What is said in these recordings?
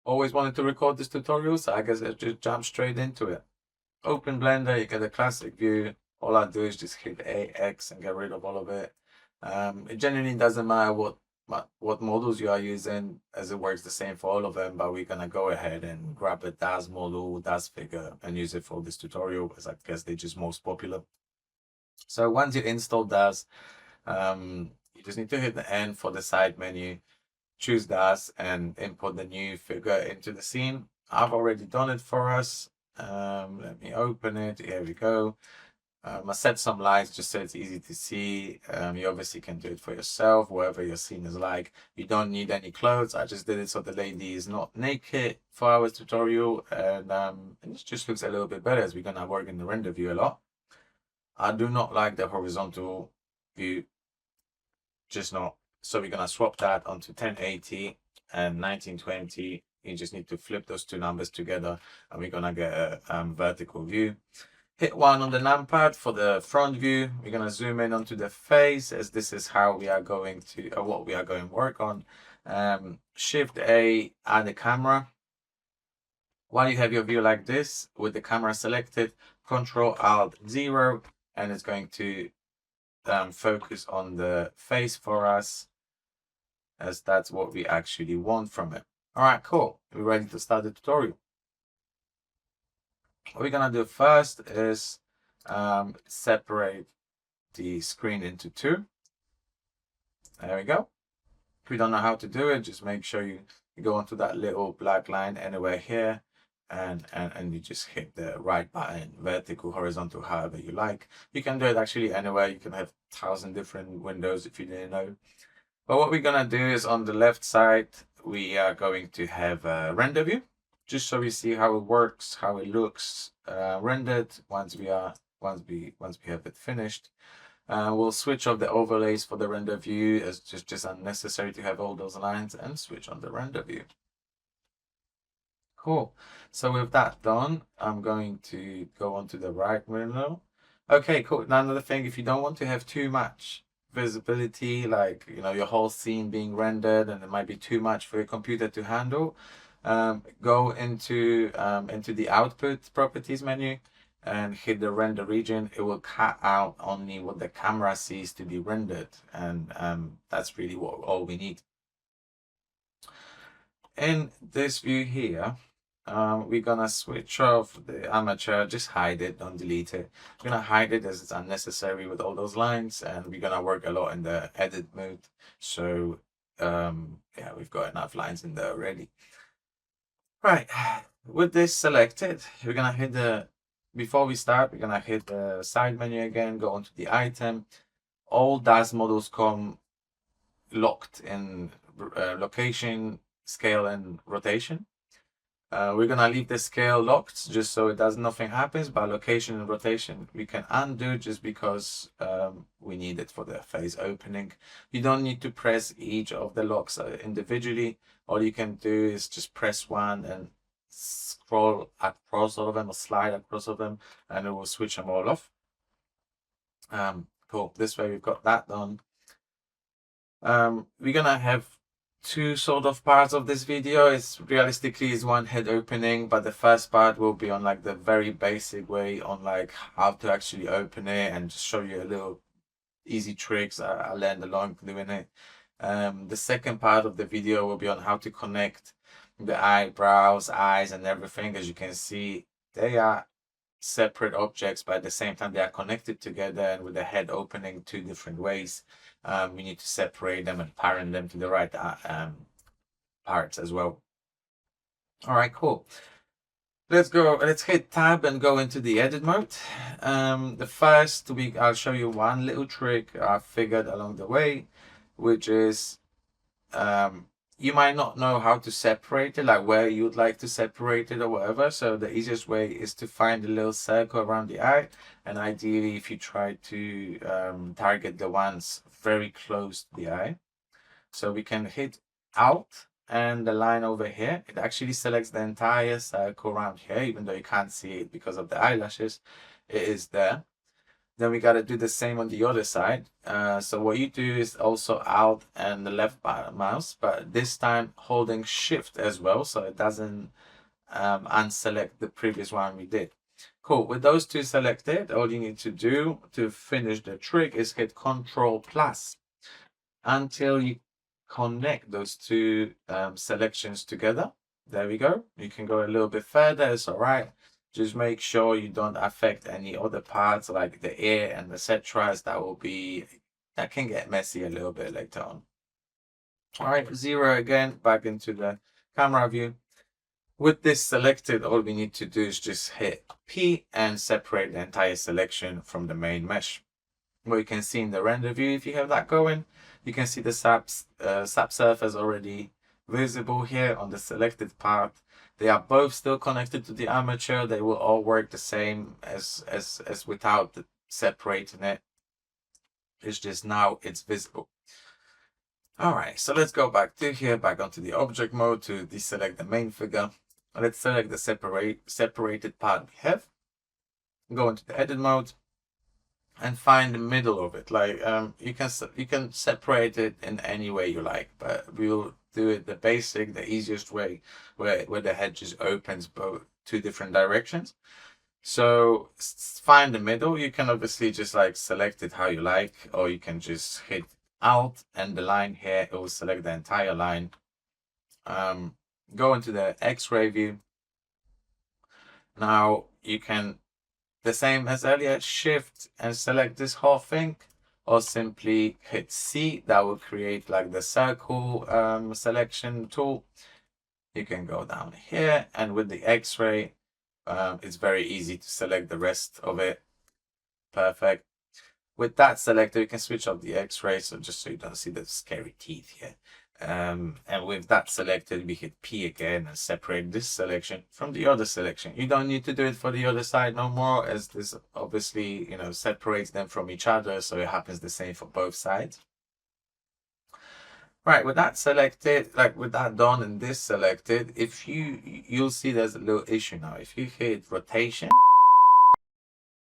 Always wanted to record this tutorial, so I guess I just jump straight into it. Open Blender, you get a classic view. All I do is just hit AX and get rid of all of it. It generally doesn't matter what models you are using, as it works the same for all of them, but we're gonna go ahead and grab a DAS model, DAS figure, and use it for this tutorial, because I guess they're just most popular. So once you install DAS, you just need to hit the N for the side menu, choose DAS, and import the new figure into the scene. I've already done it for us. Let me open it. Here we go. I set some lights just so it's easy to see. You obviously can do it for yourself, whatever your scene is like. You don't need any clothes. I just did it so the lady is not naked for our tutorial, and it just looks a little bit better as we're gonna work in the render view a lot. I do not like the horizontal view, just not. So we're gonna swap that onto 1080 and 1920. You just need to flip those two numbers together, and we're gonna get a vertical view. Hit 1 on the numpad for the front view. We're gonna zoom in onto the face, as this is how we are going to, what we are going to work on. Shift A, add a camera. While you have your view like this, with the camera selected, Control Alt 0, and it's going to focus on the face for us, as that's what we actually want from it. All right, cool. We're ready to start the tutorial. What we're gonna do first is separate the screen into two. There we go. If you don't know how to do it, just make sure you go onto that little black line anywhere here, and you just hit the right button, vertical, horizontal, however you like. You can do it actually anywhere. You can have 1,000 different windows if you didn't know. But what we're gonna do is on the left side, we are going to have a render view, just so we see how it works, how it looks rendered once we have it finished. We'll switch off the overlays for the render view, as just unnecessary to have all those lines, and switch on the render view. Cool. So with that done, I'm going to go on to the right window. Okay, cool. Now another thing, if you don't want to have too much visibility, like your whole scene being rendered and it might be too much for your computer to handle, go into the output properties menu and hit the render region. It will cut out only what the camera sees to be rendered, and that's really all we need. In this view here, we're gonna switch off the amateur, just hide it, don't delete it. We're gonna hide it as it's unnecessary with all those lines, and we're gonna work a lot in the edit mode. So yeah, we've got enough lines in there already. Right, with this selected, we're gonna hit before we start, we're gonna hit the side menu again, go onto the item. All DAS models come locked in location, scale, and rotation. We're gonna leave the scale locked just so nothing happens, but location and rotation we can undo just because we need it for the phase opening. You don't need to press each of the locks individually. All you can do is just press one and scroll across all of them or slide across all of them, and it will switch them all off. Cool. This way we've got that done. We're gonna have two sort of parts of this video. It's realistically is one head opening, but the first part will be on like the very basic way on like how to actually open it, and just show you a little easy tricks I learned along doing it. The second part of the video will be on how to connect the eyebrows, eyes, and everything. As you can see, they are separate objects, but at the same time they are connected together, and with the head opening two different ways. We need to separate them and parent them to the right parts as well. All right, cool. Let's hit tab and go into the edit mode. The first week I'll show you one little trick I figured along the way, which is you might not know how to separate it, like where you'd like to separate it or whatever. So the easiest way is to find a little circle around the eye, and ideally if you try to target the ones very close to the eye. So we can hit Alt and the line over here. It actually selects the entire circle around here, even though you can't see it because of the eyelashes. It is there. Then we got to do the same on the other side. So what you do is also Alt and the left mouse, but this time holding Shift as well, so it doesn't unselect the previous one we did. Cool. With those two selected, all you need to do to finish the trick is hit Control plus until you connect those two selections together. There we go. You can go a little bit further. It's all right. Just make sure you don't affect any other parts like the ear and the cetras. That can get messy a little bit later on. All right, 0 again, back into the camera view. With this selected, all we need to do is just hit P and separate the entire selection from the main mesh. What you can see in the render view, if you have that going, you can see the SAP surface already visible here on the selected part. They are both still connected to the armature. They will all work the same as without separating it. It's just now it's visible. All right, so let's go back to here, back onto the object mode to deselect the main figure. Let's select the separated part we have. Go into the edit mode and find the middle of it. Like you can separate it in any way you like, but we'll do it the basic, the easiest way, where the head just opens both two different directions. So find the middle. You can obviously just like select it how you like, or you can just hit Alt and the line here, it will select the entire line. Go into the X-ray view. Now you can, the same as earlier, Shift and select this whole thing, or simply hit C. That will create like the circle selection tool. You can go down here, and with the X-ray, it's very easy to select the rest of it. Perfect. With that selected, you can switch off the X-ray, so just so you don't see the scary teeth here. And with that selected, we hit P again and separate this selection from the other selection. You don't need to do it for the other side no more, as this obviously, separates them from each other, so it happens the same for both sides. Right, with that selected, like with that done and this selected, if you'll see there's a little issue now. If you hit rotation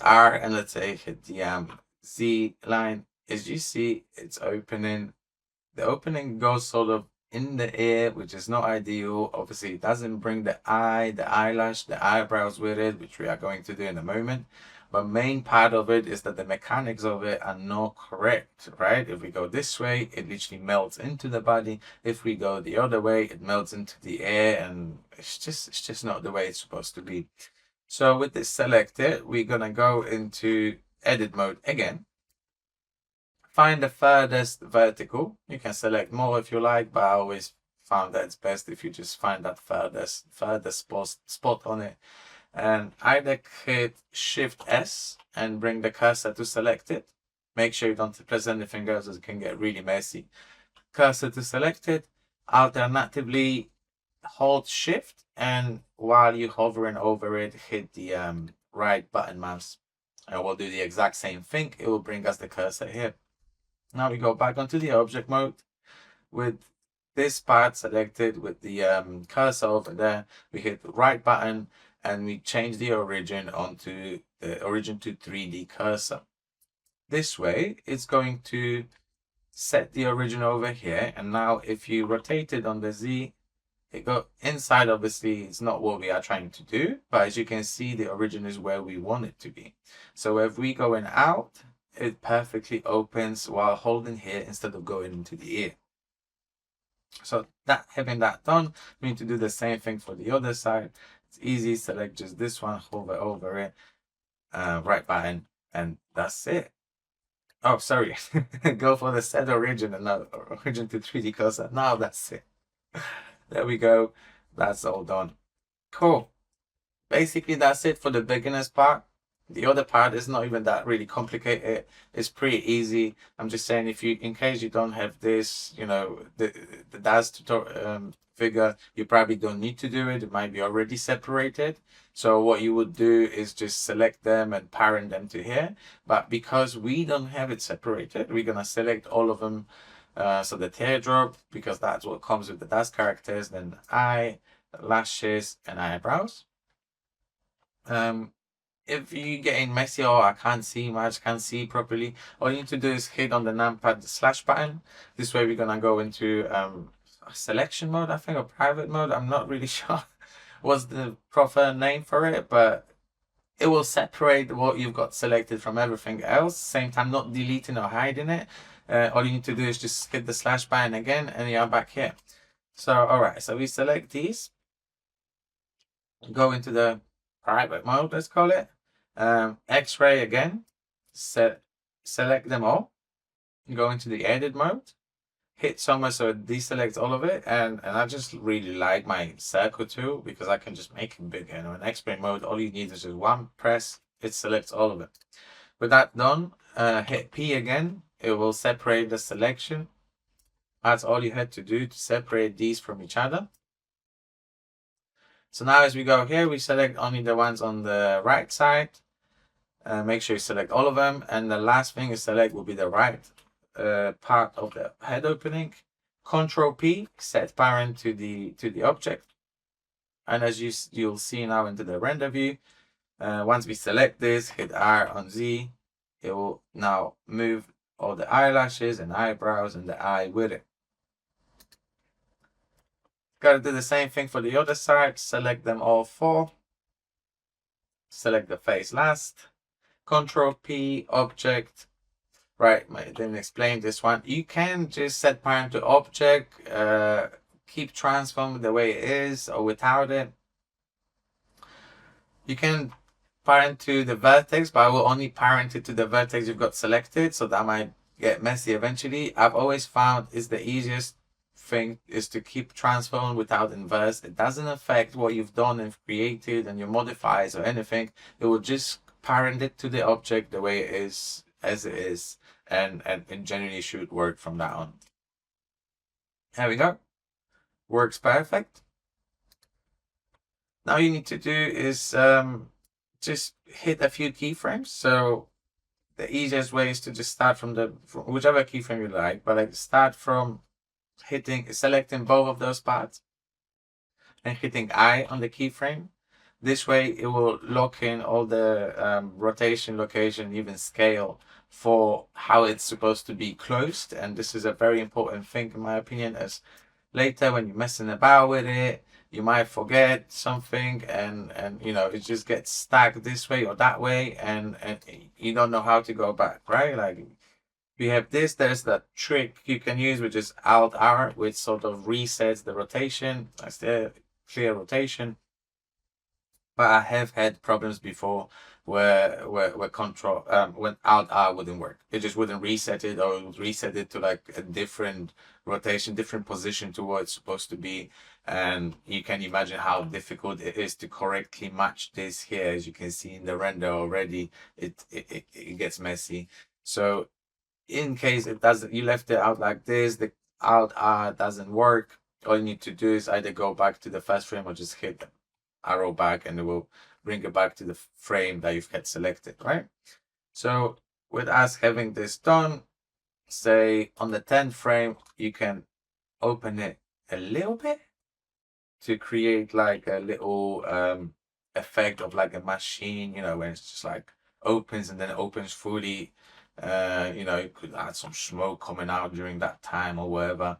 R and let's say hit the Z line, as you see, it's opening. The opening goes sort of in the ear, which is not ideal. Obviously, it doesn't bring the eye, the eyelash, the eyebrows with it, which we are going to do in a moment. But main part of it is that the mechanics of it are not correct, right? If we go this way, it literally melts into the body. If we go the other way, it melts into the air, and it's just not the way it's supposed to be. So with this selected, we're gonna go into edit mode again. Find the furthest vertical. You can select more if you like, but I always found that it's best if you just find that furthest spot on it. And either hit Shift S and bring the cursor to select it. Make sure you don't press anything else, as it can get really messy. Cursor to select it. Alternatively, hold Shift, and while you're hovering over it, hit the right button mouse. And we'll do the exact same thing. It will bring us the cursor here. Now we go back onto the object mode with this part selected with the cursor over there. We hit the right button and we change the origin onto the origin to 3D cursor. This way, it's going to set the origin over here. And now if you rotate it on the Z, it go inside. Obviously, it's not what we are trying to do, but as you can see, the origin is where we want it to be. So if we go in out, it perfectly opens while holding here instead of going into the ear. So having that done, we need to do the same thing for the other side. It's easy. Select just this one, hover over it, right button, and that's it. Oh, sorry. Go for the set origin and not origin to 3D cursor. Now that's it. There we go. That's all done. Cool. Basically, that's it for the beginners part. The other part is not even that really complicated. It's pretty easy. I'm just saying, if you, in case you don't have this, the DAS tutorial figure, you probably don't need to do it. It might be already separated. So what you would do is just select them and parent them to here. But because we don't have it separated, we're gonna select all of them. So the teardrop, because that's what comes with the DAS characters, then eye, lashes, and eyebrows. if you're getting messy or I can't see much, can't see properly, all you need to do is hit on the numpad the slash button. This way we're gonna go into selection mode, I think, or private mode. I'm not really sure what's the proper name for it, but it will separate what you've got selected from everything else. Same time, not deleting or hiding it. All you need to do is just hit the slash button again and you're back here. So, all right, so we select these, go into the private mode, let's call it. X-ray again, select them all, go into the edit mode, hit somewhere so it deselects all of it, and I just really like my circle tool because I can just make it bigger. And in X-ray mode, all you need is just one press, it selects all of it. With that done, hit P again, it will separate the selection. That's all you had to do to separate these from each other. So now as we go here, we select only the ones on the right side. Make sure you select all of them. And the last thing you select will be the right part of the head opening. Control P, set parent to the object. And as you'll see now into the render view, once we select this, hit R on Z, it will now move all the eyelashes and eyebrows and the eye with it. Gotta do the same thing for the other side. Select them all four. Select the face last. Control P, object. Right, I didn't explain this one. You can just set parent to object, keep transform the way it is or without it. You can parent to the vertex, but I will only parent it to the vertex you've got selected, so that might get messy eventually. I've always found is the easiest thing is to keep transform without inverse. It doesn't affect what you've done and created and your modifiers or anything. It will just parent it to the object the way it is, as it is, and generally should work from that on. There we go. Works perfect. Now you need to do is just hit a few keyframes. So the easiest way is to just start from whichever keyframe you like, but like start from selecting both of those parts and hitting I on the keyframe. This way it will lock in all the rotation, location, even scale for how it's supposed to be closed. And this is a very important thing in my opinion, as later when you're messing about with it, you might forget something and you know, it just gets stuck this way or that way and you don't know how to go back, right? Like we have this, there's that trick you can use, which is Alt R, which sort of resets the rotation. That's the clear rotation. But I have had problems before where control when Alt R wouldn't work. It just wouldn't reset it, or it would reset it to like a different rotation, different position to what it's supposed to be. And you can imagine how difficult it is to correctly match this here. As you can see in the render already, it gets messy. So in case it doesn't, you left it out like this, the Alt R doesn't work, all you need to do is either go back to the first frame or just hit the arrow back and it will bring it back to the frame that you've had selected, right? So with us having this done, say on the 10th frame, you can open it a little bit to create like a little effect of like a machine, you know, when it's just like opens and then it opens fully. You know, you could add some smoke coming out during that time or whatever.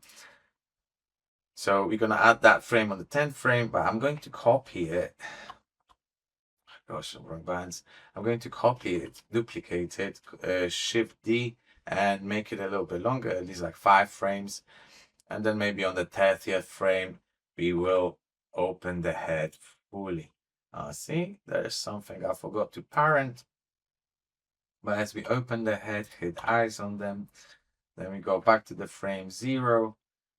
So we're gonna add that frame on the 10th frame, but I'm going to copy it. Gosh, wrong bands. I'm going to copy it, duplicate it, Shift D, and make it a little bit longer, at least like 5 frames. And then maybe on the 30th frame, we will open the head fully. See, there's something I forgot to parent. But as we open the head, hit eyes on them, then we go back to the frame 0.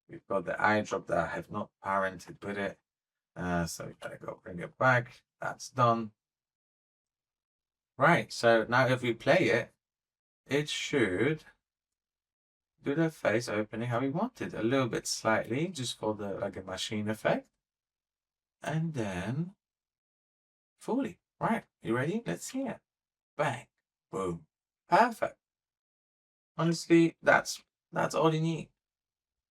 We've got the eye drop that I have not parented with it. So we gotta go bring it back. That's done. Right, so now if we play it, it should do the face opening how we want it. A little bit slightly, just for the like a machine effect. And then fully. Right, you ready? Let's see it. Bang. Boom. Perfect. Honestly, that's all you need.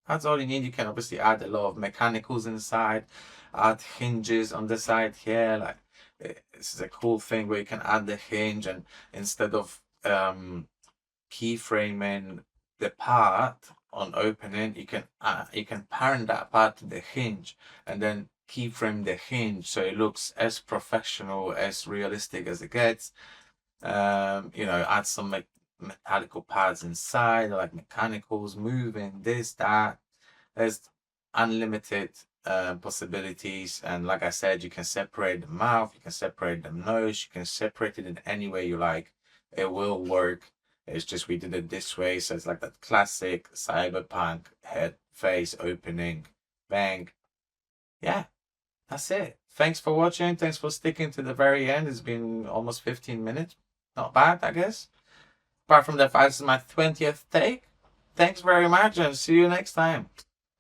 That's all you need. You can obviously add a lot of mechanicals inside, add hinges on the side here. Like This is a cool thing where you can add the hinge, and instead of keyframing the part on opening, you can parent that part to the hinge and then keyframe the hinge so it looks as professional, as realistic as it gets. Add some metallical pads inside, like mechanicals moving, this, that. There's unlimited possibilities, and like I said, you can separate the mouth, you can separate the nose, you can separate it in any way you like. It will work. It's just we did it this way, so it's like that classic cyberpunk head face opening, bang. Yeah, that's it. Thanks for watching. Thanks for sticking to the very end. It's been almost 15 minutes. Not bad, I guess. Apart from the fact this is my 20th take. Thanks very much, and see you next time.